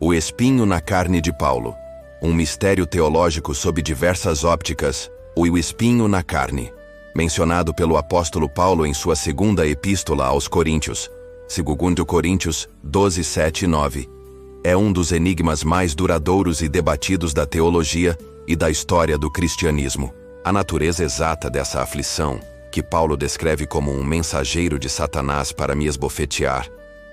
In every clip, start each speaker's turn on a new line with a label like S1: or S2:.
S1: O espinho na carne de Paulo. Um mistério teológico sob diversas ópticas, o espinho na carne. Mencionado pelo apóstolo Paulo em sua segunda epístola aos Coríntios, 2 Coríntios 12, 7 e 9. É um dos enigmas mais duradouros e debatidos da teologia e da história do cristianismo. A natureza exata dessa aflição, que Paulo descreve como um mensageiro de Satanás para me esbofetear,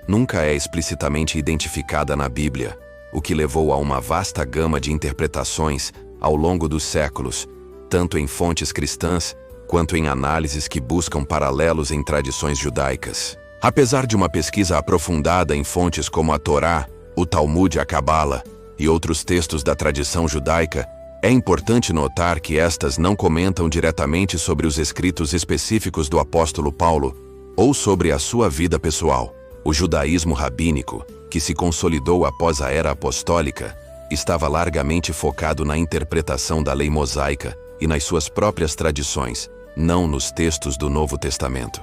S1: nunca é explicitamente identificada na Bíblia, o que levou a uma vasta gama de interpretações ao longo dos séculos, tanto em fontes cristãs quanto em análises que buscam paralelos em tradições judaicas. Apesar de uma pesquisa aprofundada em fontes como a Torá, o Talmud, a Cabala e outros textos da tradição judaica, é importante notar que estas não comentam diretamente sobre os escritos específicos do apóstolo Paulo ou sobre a sua vida pessoal. O judaísmo rabínico, que se consolidou após a era apostólica, estava largamente focado na interpretação da lei mosaica e nas suas próprias tradições, não nos textos do Novo Testamento.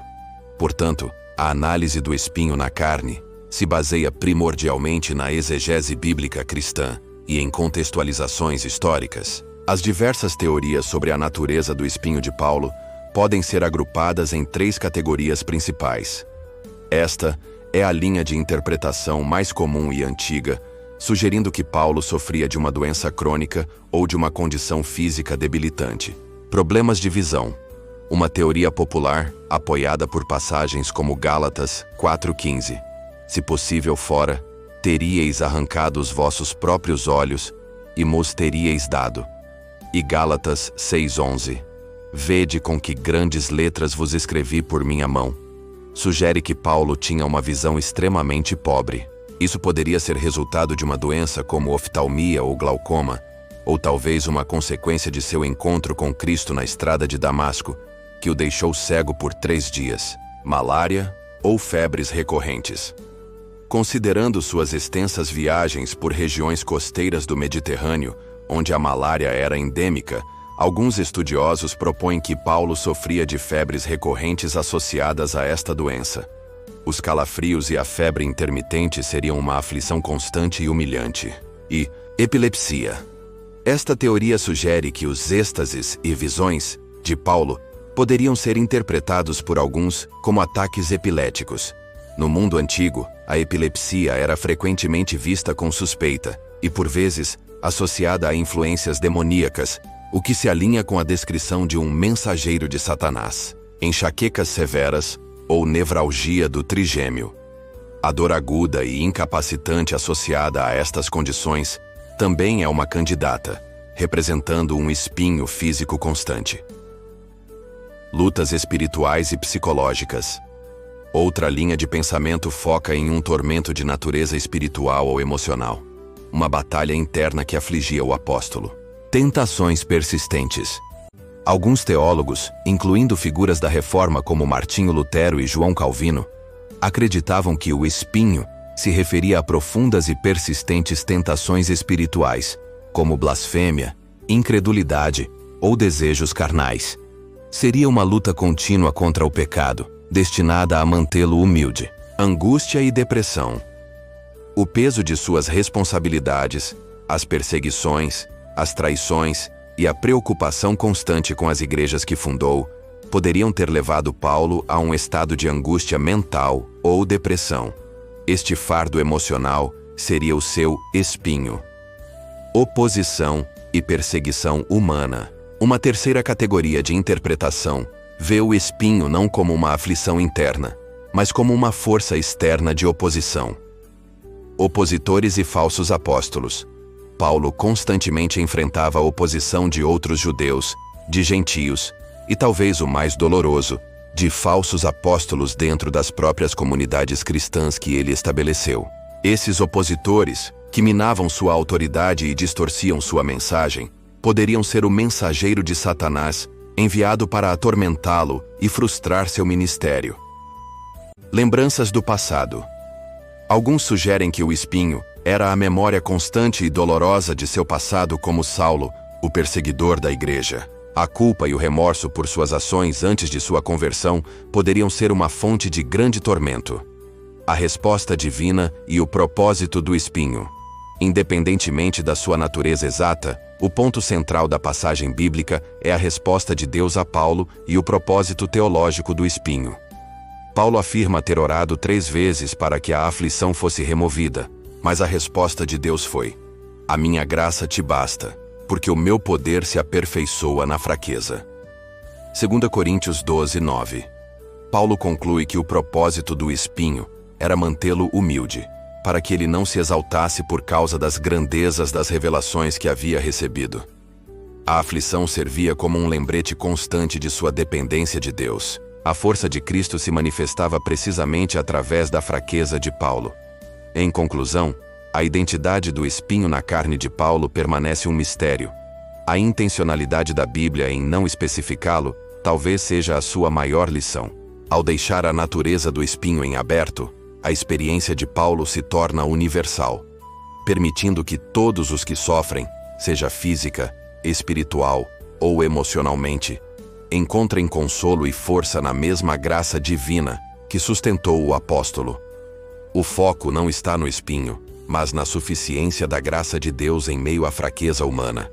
S1: Portanto, a análise do espinho na carne se baseia primordialmente na exegese bíblica cristã e em contextualizações históricas. As diversas teorias sobre a natureza do espinho de Paulo podem ser agrupadas em 3 categorias principais. Esta é a linha de interpretação mais comum e antiga, sugerindo que Paulo sofria de uma doença crônica ou de uma condição física debilitante. Problemas de visão. Uma teoria popular, apoiada por passagens como Gálatas 4,15. Se possível fora, teríeis arrancado os vossos próprios olhos e mos teríeis dado. E Gálatas 6,11. Vede com que grandes letras vos escrevi por minha mão. Sugere que Paulo tinha uma visão extremamente pobre. Isso poderia ser resultado de uma doença como oftalmia ou glaucoma, ou talvez uma consequência de seu encontro com Cristo na estrada de Damasco, que o deixou cego por 3 dias, malária ou febres recorrentes. Considerando suas extensas viagens por regiões costeiras do Mediterrâneo, onde a malária era endêmica, alguns estudiosos propõem que Paulo sofria de febres recorrentes associadas a esta doença. Os calafrios e a febre intermitente seriam uma aflição constante e humilhante. E epilepsia. Esta teoria sugere que os êxtases e visões de Paulo poderiam ser interpretados por alguns como ataques epiléticos. No mundo antigo, a epilepsia era frequentemente vista com suspeita e, por vezes, associada a influências demoníacas, o que se alinha com a descrição de um mensageiro de Satanás. Enxaquecas severas ou nevralgia do trigêmeo. A dor aguda e incapacitante associada a estas condições também é uma candidata, representando um espinho físico constante. Lutas espirituais e psicológicas. Outra linha de pensamento foca em um tormento de natureza espiritual ou emocional. Uma batalha interna que afligia o apóstolo. Tentações persistentes. Alguns teólogos, incluindo figuras da Reforma como Martinho Lutero e João Calvino, acreditavam que o espinho se referia a profundas e persistentes tentações espirituais, como blasfêmia, incredulidade ou desejos carnais. Seria uma luta contínua contra o pecado, destinada a mantê-lo humilde. Angústia e depressão. O peso de suas responsabilidades, as perseguições, as traições e a preocupação constante com as igrejas que fundou poderiam ter levado Paulo a um estado de angústia mental ou depressão. Este fardo emocional seria o seu espinho. Oposição e perseguição humana. Uma terceira categoria de interpretação vê o espinho não como uma aflição interna, mas como uma força externa de oposição. Opositores e falsos apóstolos. Paulo constantemente enfrentava a oposição de outros judeus, de gentios, e talvez o mais doloroso, de falsos apóstolos dentro das próprias comunidades cristãs que ele estabeleceu. Esses opositores, que minavam sua autoridade e distorciam sua mensagem, poderiam ser o mensageiro de Satanás, enviado para atormentá-lo e frustrar seu ministério. Lembranças do passado. Alguns sugerem que o espinho era a memória constante e dolorosa de seu passado como Saulo, o perseguidor da igreja. A culpa e o remorso por suas ações antes de sua conversão poderiam ser uma fonte de grande tormento. A resposta divina e o propósito do espinho. Independentemente da sua natureza exata, o ponto central da passagem bíblica é a resposta de Deus a Paulo e o propósito teológico do espinho. Paulo afirma ter orado 3 vezes para que a aflição fosse removida, mas a resposta de Deus foi: "A minha graça te basta, porque o meu poder se aperfeiçoa na fraqueza." 2 Coríntios 12, 9. Paulo conclui que o propósito do espinho era mantê-lo humilde, para que ele não se exaltasse por causa das grandezas das revelações que havia recebido. A aflição servia como um lembrete constante de sua dependência de Deus. A força de Cristo se manifestava precisamente através da fraqueza de Paulo. Em conclusão, a identidade do espinho na carne de Paulo permanece um mistério. A intencionalidade da Bíblia em não especificá-lo talvez seja a sua maior lição. Ao deixar a natureza do espinho em aberto, a experiência de Paulo se torna universal, permitindo que todos os que sofrem, seja física, espiritual ou emocionalmente, encontrem consolo e força na mesma graça divina que sustentou o apóstolo. O foco não está no espinho, mas na suficiência da graça de Deus em meio à fraqueza humana.